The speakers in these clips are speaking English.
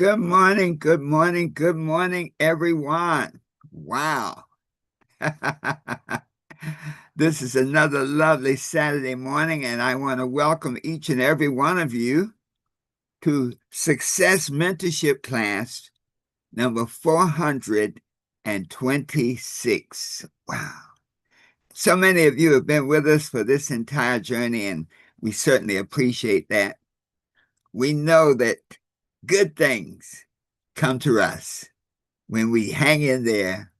Good morning, good morning, good morning, everyone. Wow. This is another lovely Saturday morning, and I want to welcome each and every one of you to Success Mentorship Class number 426. Wow. So many of you have been with us for this entire journey, and we certainly appreciate that. We know that good things come to us when we hang in there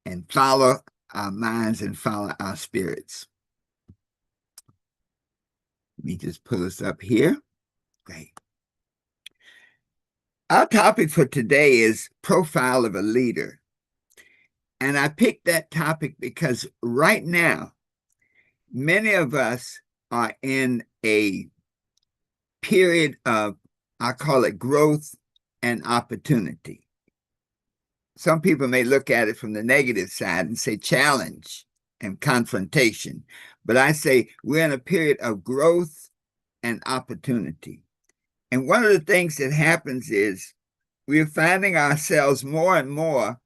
and follow our minds and follow our spirits. Let me just pull this up here. Great. Our topic for today is profile of a leader. And I picked that topic because right now, many of us are in a period of, I call it growth and opportunity. Some people may look at it from the negative side and say challenge and confrontation. But I say we're in a period of growth and opportunity. And one of the things that happens is we're finding ourselves more and more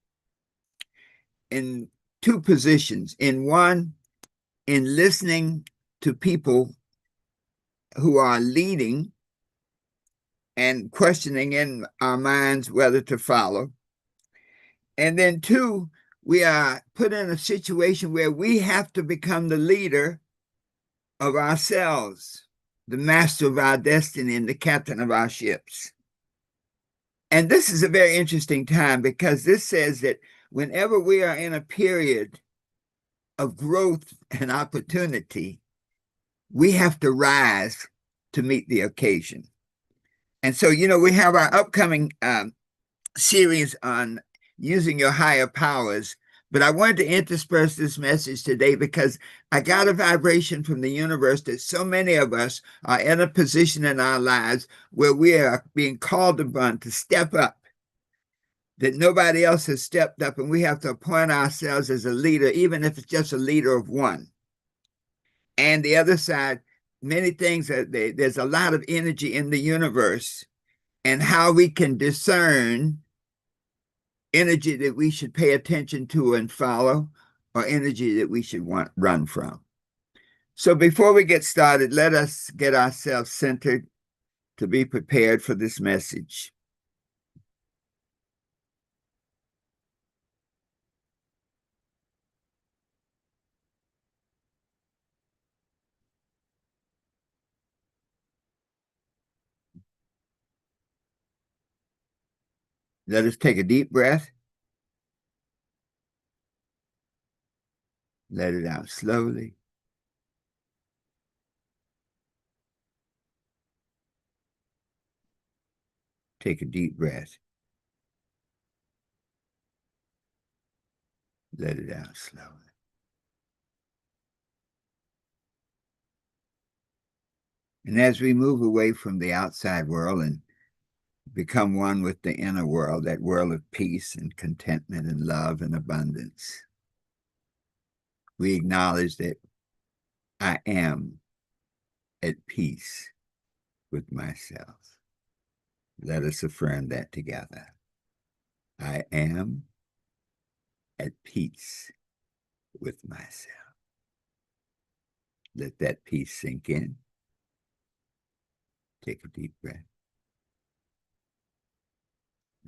in two positions. In one, in listening to people who are leading and questioning in our minds whether to follow. And then two, we are put in a situation where we have to become the leader of ourselves, the master of our destiny and the captain of our ships. And this is a very interesting time because this says that whenever we are in a period of growth and opportunity, we have to rise to meet the occasion. And so, we have our upcoming series on using your higher powers. But I wanted to intersperse this message today because I got a vibration from the universe that so many of us are in a position in our lives where we are being called upon to step up, that nobody else has stepped up, and we have to appoint ourselves as a leader, even if it's just a leader of one. And the other side, many things, there's a lot of energy in the universe, and how we can discern energy that we should pay attention to and follow, or energy that we should run from. So before we get started, let us get ourselves centered to be prepared for this message. Let us take a deep breath. Let it out slowly. Take a deep breath. Let it out slowly. And as we move away from the outside world and become one with the inner world, that world of peace and contentment and love and abundance, we acknowledge that I am at peace with myself. Let us affirm that together. I am at peace with myself. Let that peace sink in. Take a deep breath.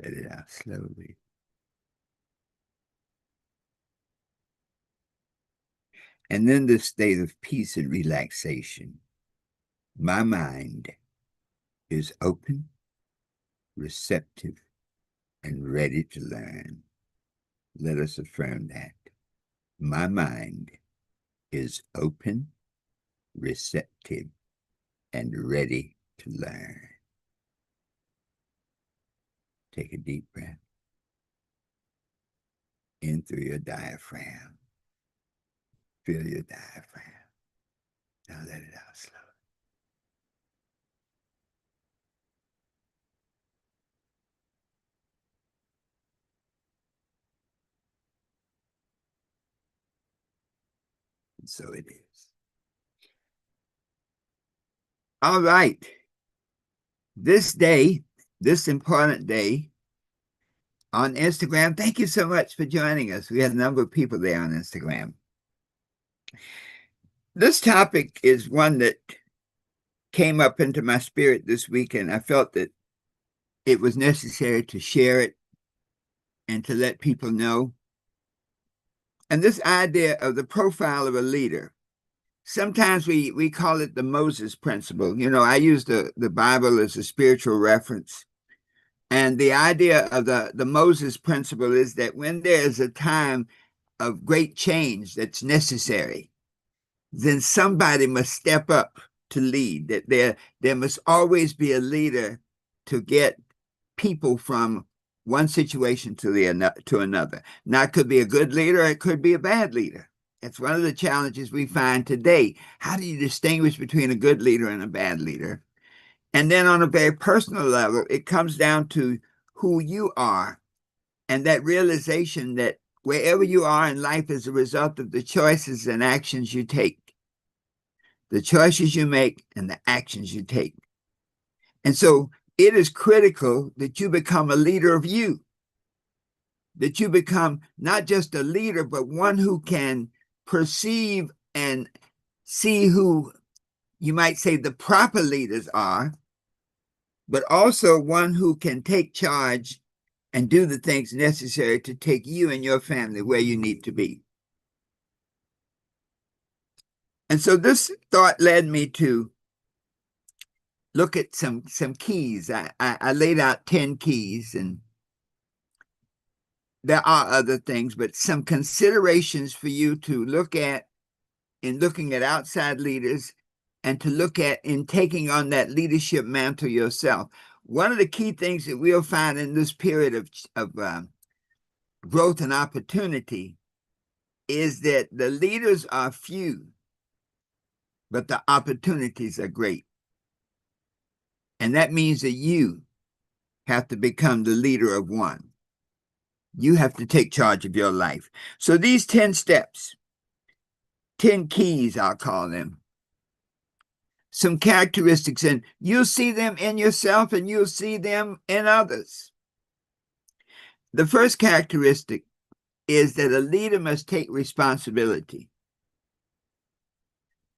Let it out slowly. And then this state of peace and relaxation. My mind is open, receptive, and ready to learn. Let us affirm that. My mind is open, receptive, and ready to learn. Take a deep breath in through your diaphragm. Feel your diaphragm. Now let it out slowly. And so it is. All right. This day, this important day on Instagram. Thank you so much for joining us. We had a number of people there on Instagram. This topic is one that came up into my spirit this week, and I felt that it was necessary to share it and to let people know. And this idea of the profile of a leader, sometimes we call it the Moses principle. You know, I use the Bible as a spiritual reference. And the idea of the Moses principle is that when there is a time of great change that's necessary, then somebody must step up to lead. That there must always be a leader to get people from one situation to another. Now, it could be a good leader, or it could be a bad leader. It's one of the challenges we find today. How do you distinguish between a good leader and a bad leader? And then on a very personal level, it comes down to who you are and that realization that wherever you are in life is a result of the choices and actions you take. The choices you make and the actions you take. And so it is critical that you become a leader of you. That you become not just a leader, but one who can perceive and see who you might say the proper leaders are, but also one who can take charge and do the things necessary to take you and your family where you need to be. And so this thought led me to look at some keys. I laid out 10 keys, and there are other things, but some considerations for you to look at in looking at outside leaders and to look at in taking on that leadership mantle yourself. One of the key things that we'll find in this period of growth and opportunity is that the leaders are few, but the opportunities are great. And that means that you have to become the leader of one. You have to take charge of your life. So these 10 steps, 10 keys, I'll call them, some characteristics, and you'll see them in yourself and you'll see them in others. The first characteristic is that a leader must take responsibility.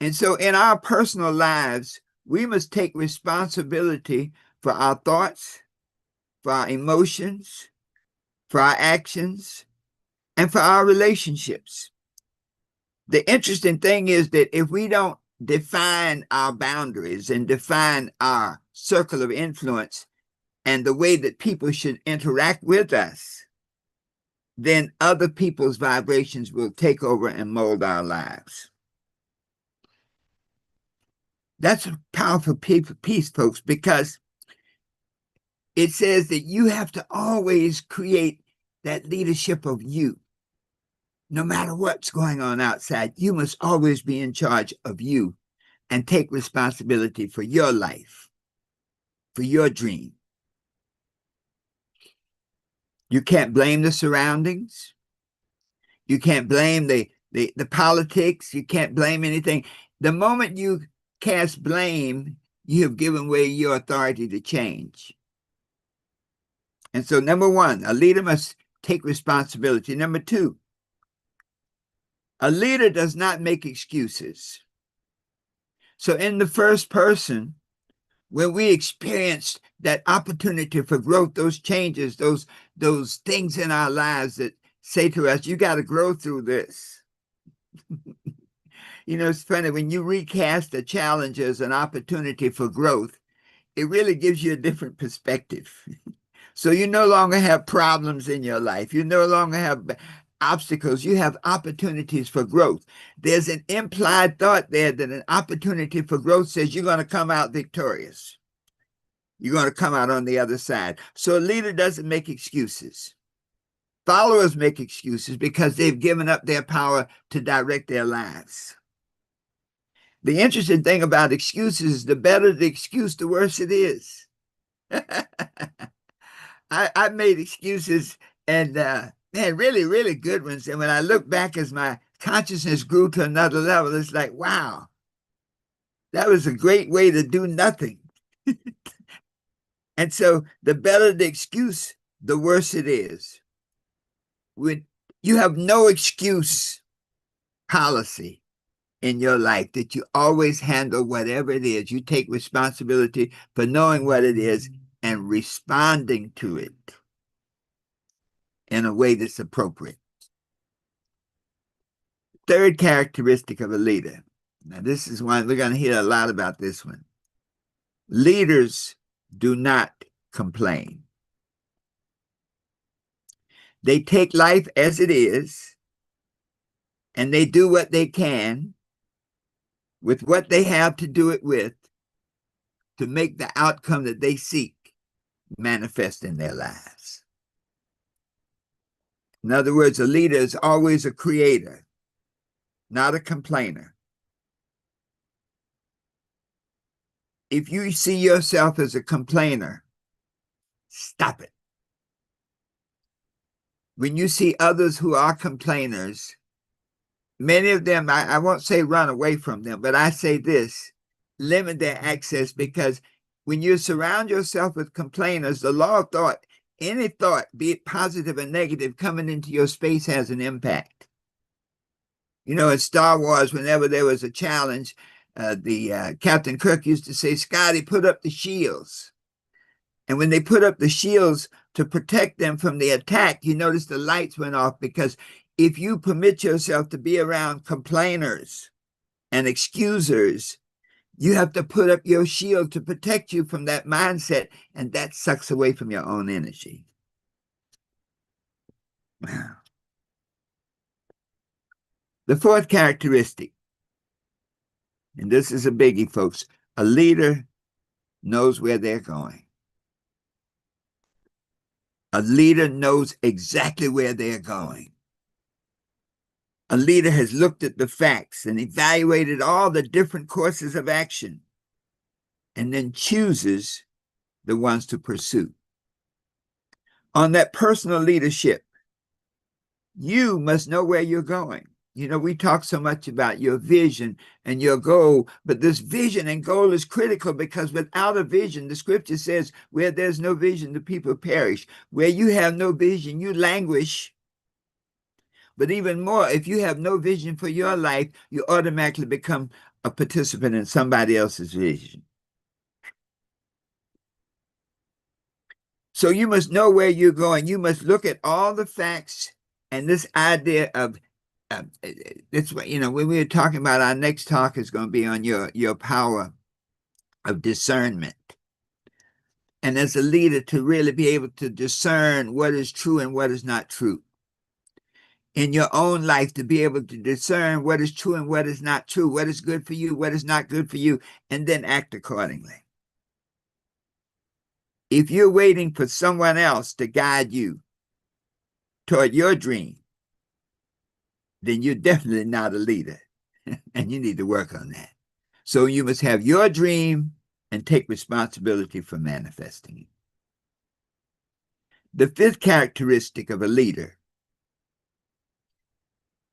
And so in our personal lives, we must take responsibility for our thoughts, for our emotions, for our actions, and for our relationships. The interesting thing is that if we don't define our boundaries and define our circle of influence and the way that people should interact with us, then other people's vibrations will take over and mold our lives. That's a powerful piece, folks, because it says that you have to always create that leadership of you. No matter what's going on outside, you must always be in charge of you and take responsibility for your life, for your dream. You can't blame the surroundings. You can't blame the politics. You can't blame anything. The moment you cast blame, you have given away your authority to change. And so, number one, a leader must take responsibility. Number two, a leader does not make excuses. So in the first person, when we experienced that opportunity for growth, those changes, those things in our lives that say to us, you got to grow through this. You know, it's funny, when you recast a challenge as an opportunity for growth, it really gives you a different perspective. So you no longer have problems in your life. You no longer have obstacles. You have opportunities for growth. There's an implied thought there that an opportunity for growth says you're going to come out victorious. You're going to come out on the other side. So a leader doesn't make excuses. Followers make excuses because they've given up their power to direct their lives. The interesting thing about excuses is the better the excuse, the worse it is. I made excuses, and man, really, really good ones. And when I look back as my consciousness grew to another level, it's like, wow, that was a great way to do nothing. And so the better the excuse, the worse it is. When you have no excuse policy in your life, that you always handle whatever it is, you take responsibility for knowing what it is and responding to it in a way that's appropriate. Third characteristic of a leader. Now, this is one, we're going to hear a lot about this one. Leaders do not complain. They take life as it is, and they do what they can with what they have to do it with to make the outcome that they seek manifest in their lives. In other words, a leader is always a creator, not a complainer. If you see yourself as a complainer, stop it. When you see others who are complainers, many of them, I won't say run away from them, but I say this, limit their access, because when you surround yourself with complainers, the law of thought, any thought, be it positive or negative, coming into your space has an impact. You know, in Star Wars, whenever there was a challenge, Captain Kirk used to say, Scotty, put up the shields. And when they put up the shields to protect them from the attack, you notice the lights went off, because if you permit yourself to be around complainers and excusers, you have to put up your shield to protect you from that mindset, and that sucks away from your own energy. The fourth characteristic, and this is a biggie, folks, a leader knows where they're going. A leader knows exactly where they're going. A leader has looked at the facts and evaluated all the different courses of action, and then chooses the ones to pursue. On that personal leadership, you must know where you're going. You know, we talk so much about your vision and your goal, but this vision and goal is critical, because without a vision, the scripture says, where there's no vision, the people perish. Where you have no vision, you languish. But even more, if you have no vision for your life, you automatically become a participant in somebody else's vision. So you must know where you're going. You must look at all the facts, and this idea of it's, you know, when we were talking about, our next talk is going to be on your power of discernment. And as a leader, to really be able to discern what is true and what is not true. In your own life, to be able to discern what is true and what is not true, what is good for you, what is not good for you, and then act accordingly. If you're waiting for someone else to guide you toward your dream, then you're definitely not a leader, and you need to work on that. So you must have your dream and take responsibility for manifesting it. The fifth characteristic of a leader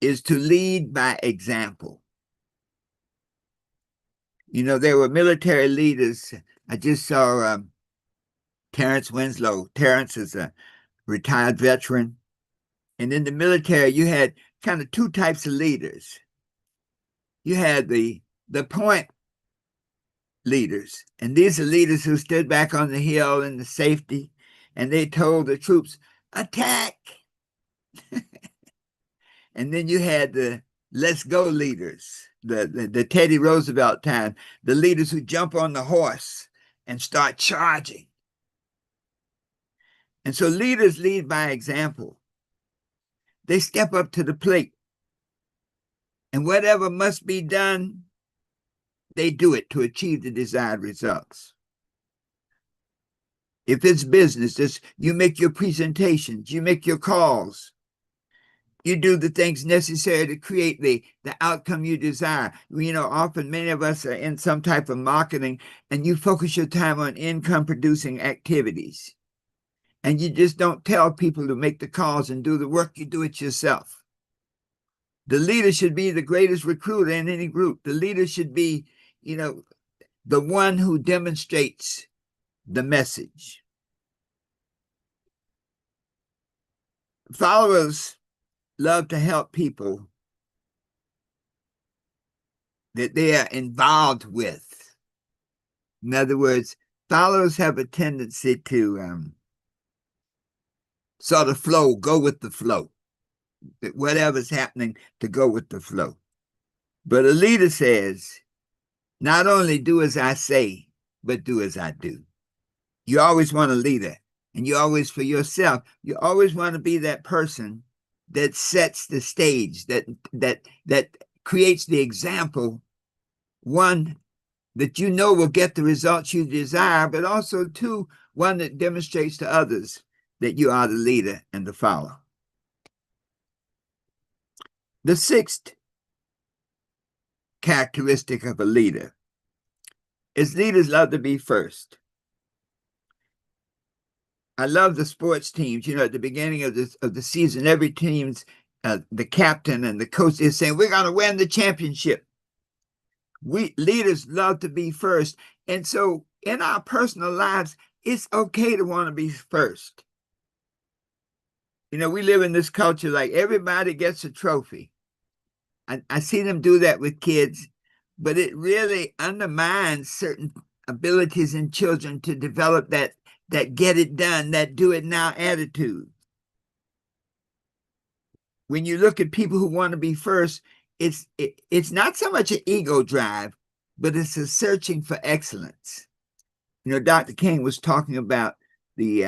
is to lead by example. You know, there were military leaders. I just saw Terrence Winslow. Terrence is a retired veteran. And in the military, you had kind of two types of leaders. You had the point leaders, and these are leaders who stood back on the hill in the safety, and they told the troops, attack. And then you had the let's go leaders, the Teddy Roosevelt time, the leaders who jump on the horse and start charging. And so leaders lead by example. They step up to the plate, and whatever must be done, they do it to achieve the desired results. If it's business, you make your presentations, you make your calls, you do the things necessary to create the outcome you desire. You know, often many of us are in some type of marketing, and you focus your time on income-producing activities. And you just don't tell people to make the calls and do the work. You do it yourself. The leader should be the greatest recruiter in any group. The leader should be, you know, the one who demonstrates the message. Followers love to help people that they are involved with. In other words, followers have a tendency to sort of flow, go with the flow. Whatever's happening, to go with the flow. But a leader says, not only do as I say, but do as I do. You always want a leader, and you always, for yourself, you always want to be that person that sets the stage, that creates the example, one that you know will get the results you desire, but also two, one that demonstrates to others that you are the leader and the follower. The sixth characteristic of a leader is leaders love to be first. I love the sports teams. You know, at the beginning of the season, every team's the captain and the coach is saying, we're going to win the championship. We leaders love to be first. And so in our personal lives, it's okay to want to be first. You know, we live in this culture like everybody gets a trophy. I see them do that with kids, but it really undermines certain abilities in children to develop that get it done, that do it now attitude. When you look at people who want to be first, it's not so much an ego drive, but it's a searching for excellence. You know, Dr. King was talking about the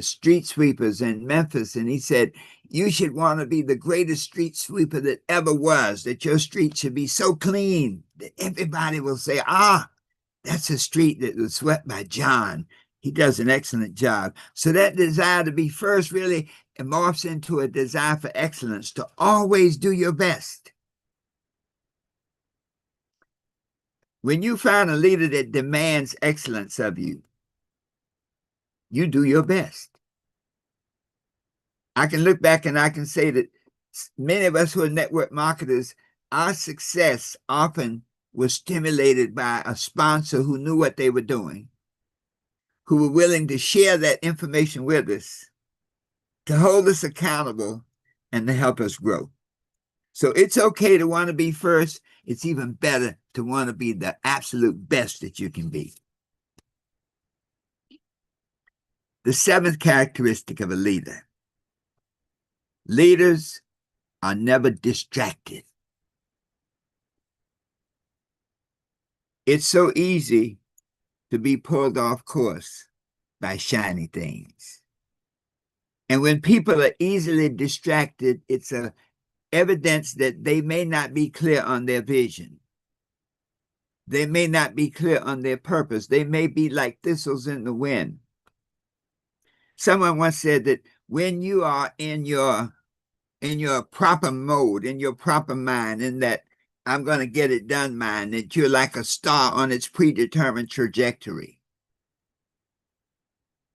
street sweepers in Memphis, and he said, you should want to be the greatest street sweeper that ever was, that your street should be so clean that everybody will say, that's a street that was swept by John. He does an excellent job. So that desire to be first really morphs into a desire for excellence, to always do your best. When you find a leader that demands excellence of you, you do your best. I can look back and I can say that many of us who are network marketers, our success often was stimulated by a sponsor who knew what they were doing, who were willing to share that information with us, to hold us accountable, and to help us grow. So it's okay to want to be first. It's even better to want to be the absolute best that you can be. The seventh characteristic of a leader. Leaders are never distracted. It's so easy to be pulled off course by shiny things. And when people are easily distracted, it's a evidence that they may not be clear on their vision. They may not be clear on their purpose. They may be like thistles in the wind. Someone once said that when you are in your proper mode, in your proper mind, in that I'm going to get it done mind, that you're like a star on its predetermined trajectory.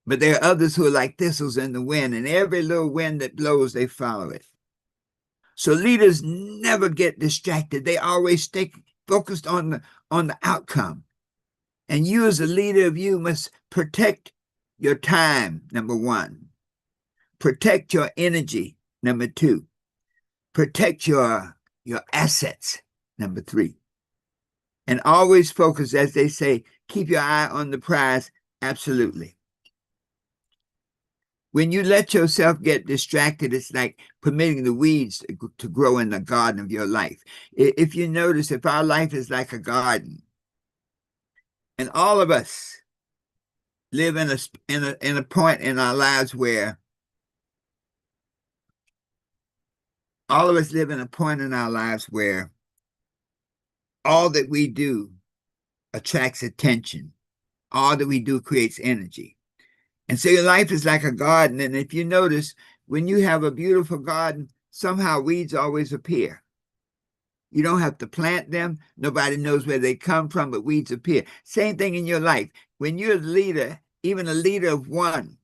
But there are others who are like thistles in the wind, and every little wind that blows, they follow it. So leaders never get distracted. They always stay focused on the outcome. And you as a leader you must protect your time, number one. Protect your energy, number two. Protect your assets, number three. And always focus, as they say, keep your eye on the prize, absolutely. When you let yourself get distracted, it's like permitting the weeds to grow in the garden of your life. If you notice, if our life is like a garden, and all of us live in a point in our lives where all that we do attracts attention. All that we do creates energy. And so your life is like a garden. And if you notice, when you have a beautiful garden, somehow weeds always appear. You don't have to plant them. Nobody knows where they come from, but weeds appear. Same thing in your life. When you're a leader, even a leader of one,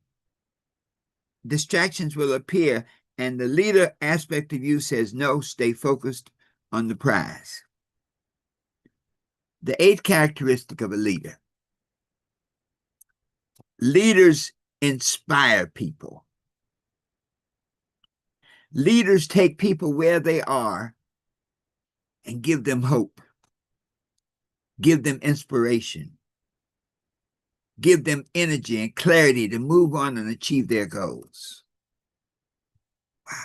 distractions will appear. And the leader aspect of you says, no, stay focused on the prize. The eighth characteristic of a leader. Leaders inspire people. Leaders take people where they are and give them hope, give them inspiration, give them energy and clarity to move on and achieve their goals. Wow.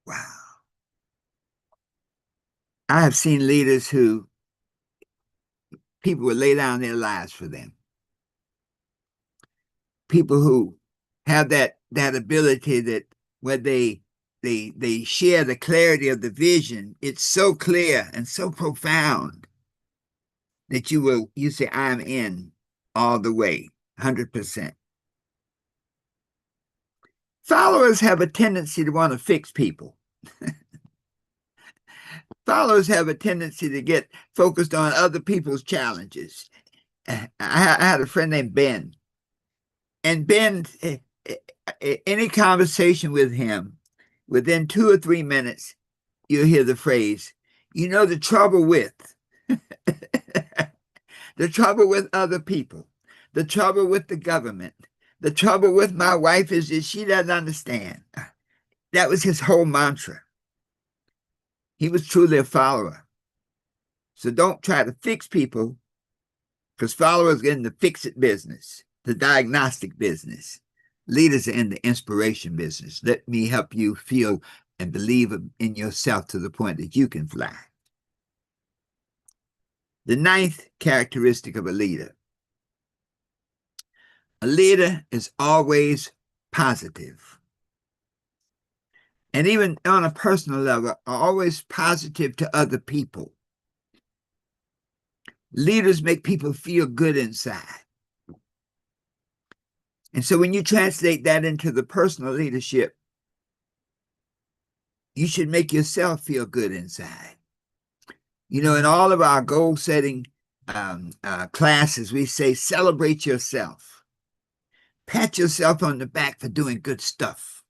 Wow. I have seen leaders who people would lay down their lives for them. People who have that ability that where they share the clarity of the vision. It's so clear and so profound that you say, I'm in all the way, 100%. Followers have a tendency to want to fix people. Followers have a tendency to get focused on other people's challenges. I had a friend named Ben. And Ben, any conversation with him, within 2 or 3 minutes, you'll hear the phrase, you know, the trouble with, the trouble with other people, the trouble with the government, the trouble with my wife is that she doesn't understand. That was his whole mantra. He was truly a follower. So don't try to fix people, because followers get in the fix-it business, the diagnostic business. Leaders are in the inspiration business. Let me help you feel and believe in yourself to the point that you can fly. The 9th characteristic of a leader. A leader is always positive. And even on a personal level, always positive to other people. Leaders make people feel good inside. And so when you translate that into the personal leadership, you should make yourself feel good inside. You know, in all of our goal-setting classes, we say, celebrate yourself. Pat yourself on the back for doing good stuff.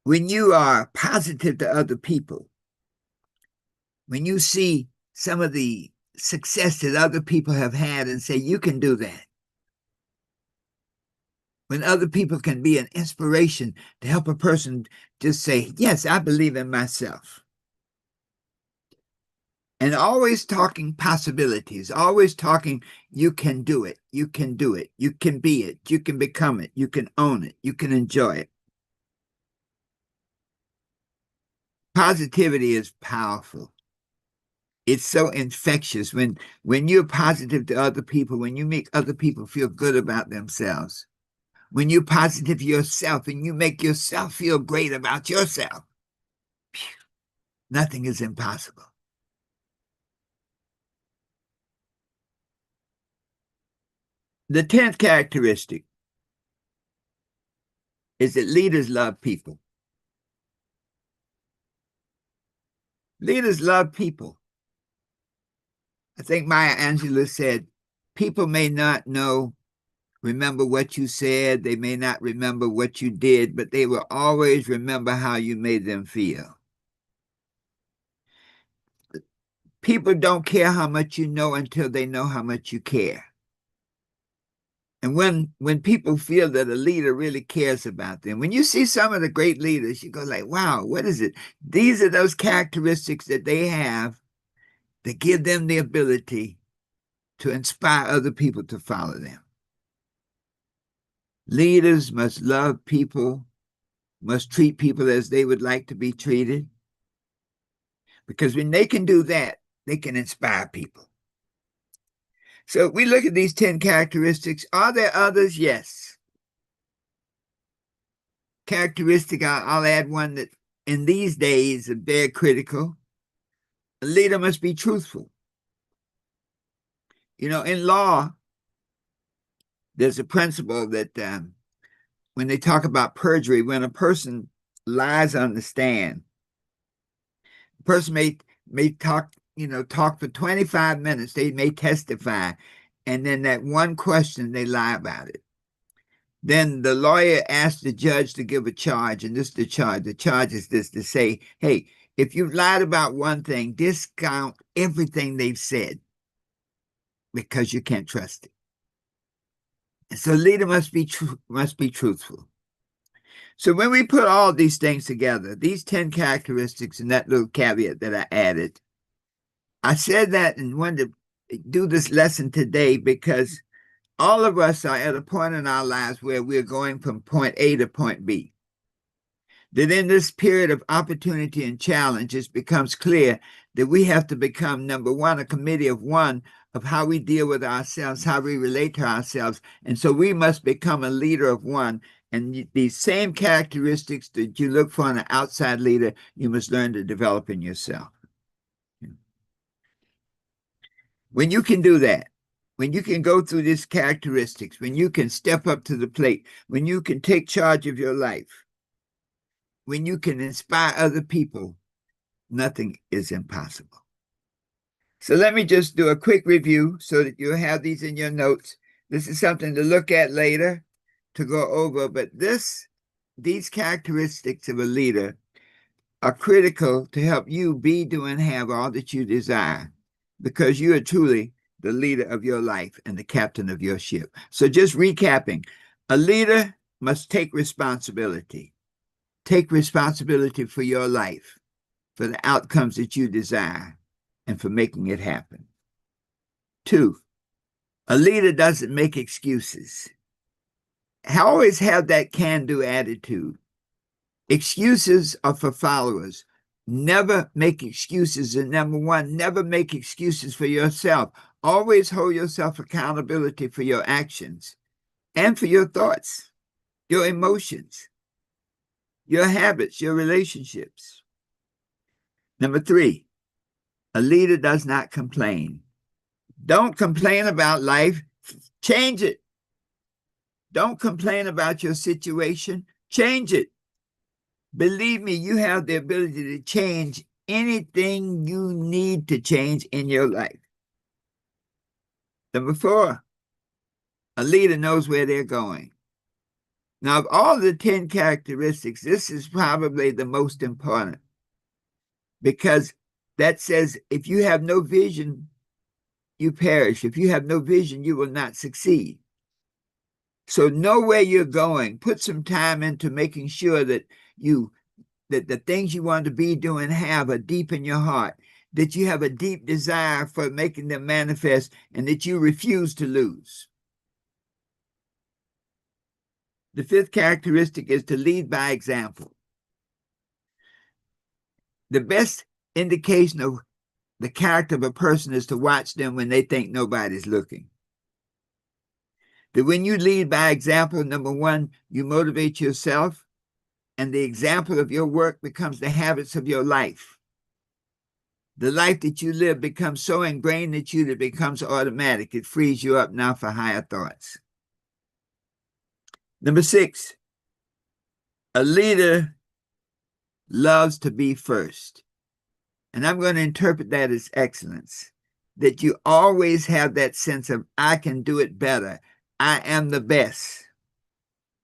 When you are positive to other people, when you see some of the success that other people have had and say, you can do that. When other people can be an inspiration to help a person just say, yes, I believe in myself. And always talking possibilities, always talking, you can do it, you can do it, you can be it, you can become it, you can own it, you can enjoy it. Positivity is powerful. It's so infectious when you're positive to other people, when you make other people feel good about themselves, when you're positive to yourself and you make yourself feel great about yourself, nothing is impossible. The 10th characteristic is that leaders love people. Leaders love people. I think Maya Angelou said, people may not remember what you said, they may not remember what you did, but they will always remember how you made them feel. People don't care how much you know until they know how much you care. And when people feel that a leader really cares about them, when you see some of the great leaders, you go like, wow, what is it? These are those characteristics that they have that give them the ability to inspire other people to follow them. Leaders must love people, must treat people as they would like to be treated. Because when they can do that, they can inspire people. So we look at these 10 characteristics. Are there others? Yes. Characteristic, I'll add one that in these days is very critical. A leader must be truthful. You know, in law, there's a principle that when they talk about perjury, when a person lies on the stand, the person may talk for 25 minutes, they may testify, and then that one question, they lie about it. Then the lawyer asks the judge to give a charge, and this is the charge. The charge is this, to say, hey, If you've lied about one thing, discount everything they've said because you can't trust it. And so leader must be truthful. So when we put all these things together, these 10 characteristics and that little caveat that I added, I said that and wanted to do this lesson today because all of us are at a point in our lives where we're going from point A to point B. That in this period of opportunity and challenge, it becomes clear that we have to become, number one, a committee of one of how we deal with ourselves, how we relate to ourselves. And so we must become a leader of one. And these same characteristics that you look for in an outside leader, you must learn to develop in yourself. When you can do that, when you can go through these characteristics, when you can step up to the plate, when you can take charge of your life, when you can inspire other people, nothing is impossible. So let me just do a quick review so that you'll have these in your notes. This is something to look at later, to go over, but these characteristics of a leader are critical to help you be, do, and have all that you desire, because you are truly the leader of your life and the captain of your ship. So just recapping, a leader must take responsibility. Take responsibility for your life, for the outcomes that you desire, and for making it happen. 2, a leader doesn't make excuses. Always have that can-do attitude. Excuses are for followers. Never make excuses. And number one, never make excuses for yourself. Always hold yourself accountability for your actions and for your thoughts, your emotions, your habits, your relationships. Number 3, a leader does not complain. Don't complain about life. Change it. Don't complain about your situation. Change it. Believe me, you have the ability to change anything you need to change in your life. Number 4, a leader knows where they're going. Now, of all the 10 characteristics, this is probably the most important, because that says if you have no vision, you perish. If you have no vision, you will not succeed. So know where you're going. Put some time into making sure that the things you want to be, do, and have are deep in your heart, that you have a deep desire for making them manifest, and that you refuse to lose. The 5th characteristic is to lead by example. The best indication of the character of a person is to watch them when they think nobody's looking. That when you lead by example, number 1, you motivate yourself, and the example of your work becomes the habits of your life. The life that you live becomes so ingrained in you that it becomes automatic. It frees you up now for higher thoughts. Number 6, a leader loves to be first. And I'm going to interpret that as excellence. That you always have that sense of, I can do it better. I am the best.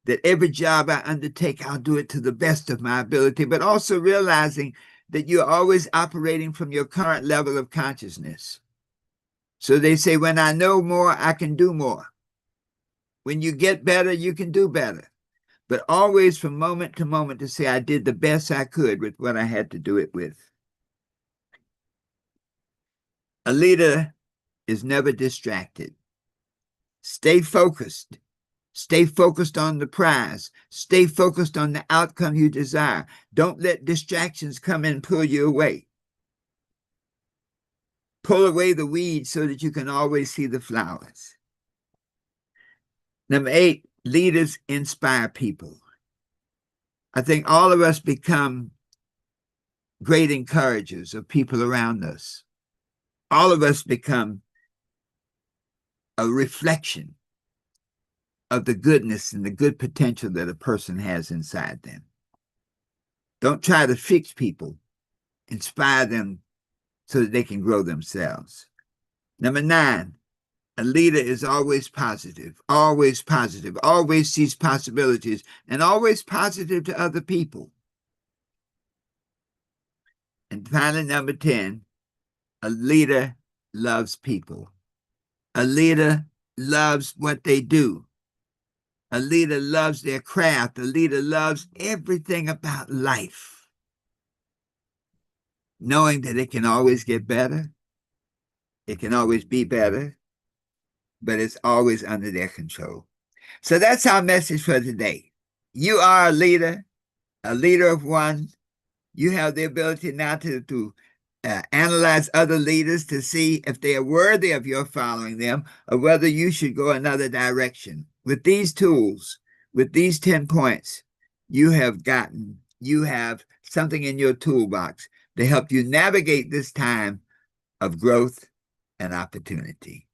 That every job I undertake, I'll do it to the best of my ability, but also realizing that you're always operating from your current level of consciousness. So they say, when I know more, I can do more. When you get better, you can do better. But always from moment to moment to say, I did the best I could with what I had to do it with. A leader is never distracted. Stay focused. Stay focused on the prize. Stay focused on the outcome you desire. Don't let distractions come and pull you away. Pull away the weeds so that you can always see the flowers. Number 8, leaders inspire people. I think all of us become great encouragers of people around us. All of us become a reflection of the goodness and the good potential that a person has inside them. Don't try to fix people. Inspire them so that they can grow themselves. Number 9, a leader is always positive, always sees possibilities, and always positive to other people. And finally, number 10, a leader loves people. A leader loves what they do. A leader loves their craft. A leader loves everything about life, knowing that it can always get better. It can always be better, but it's always under their control. So that's our message for today. You are a leader of one. You have the ability now to analyze other leaders to see if they are worthy of your following them or whether you should go another direction. With these tools, with these 10 points, you have something in your toolbox to help you navigate this time of growth and opportunity,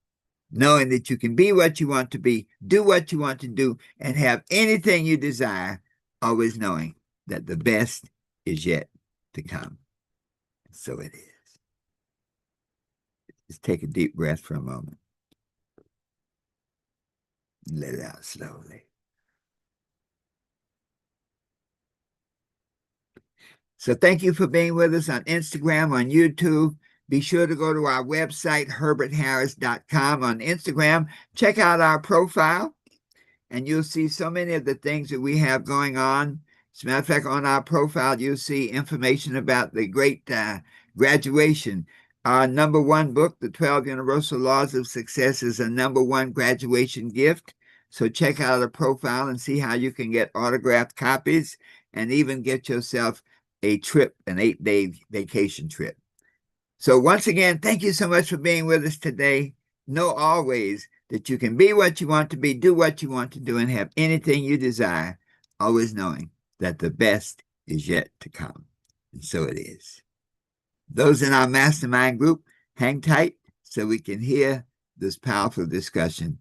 knowing that you can be what you want to be, do what you want to do, and have anything you desire, always knowing that the best is yet to come. So it is. Just take a deep breath for a moment. Let it out slowly. So thank you for being with us on Instagram, on YouTube. Be sure to go to our website, herbertharris.com. On Instagram, check out our profile, and you'll see so many of the things that we have going on. As a matter of fact, on our profile, you'll see information about the great graduation. Our number one book, The 12 Universal Laws of Success, is a number one graduation gift. So check out our profile and see how you can get autographed copies and even get yourself a trip, an 8-day vacation trip. So once again, thank you so much for being with us today. Know always that you can be what you want to be, do what you want to do, and have anything you desire, always knowing that the best is yet to come. And so it is. Those in our mastermind group, hang tight so we can hear this powerful discussion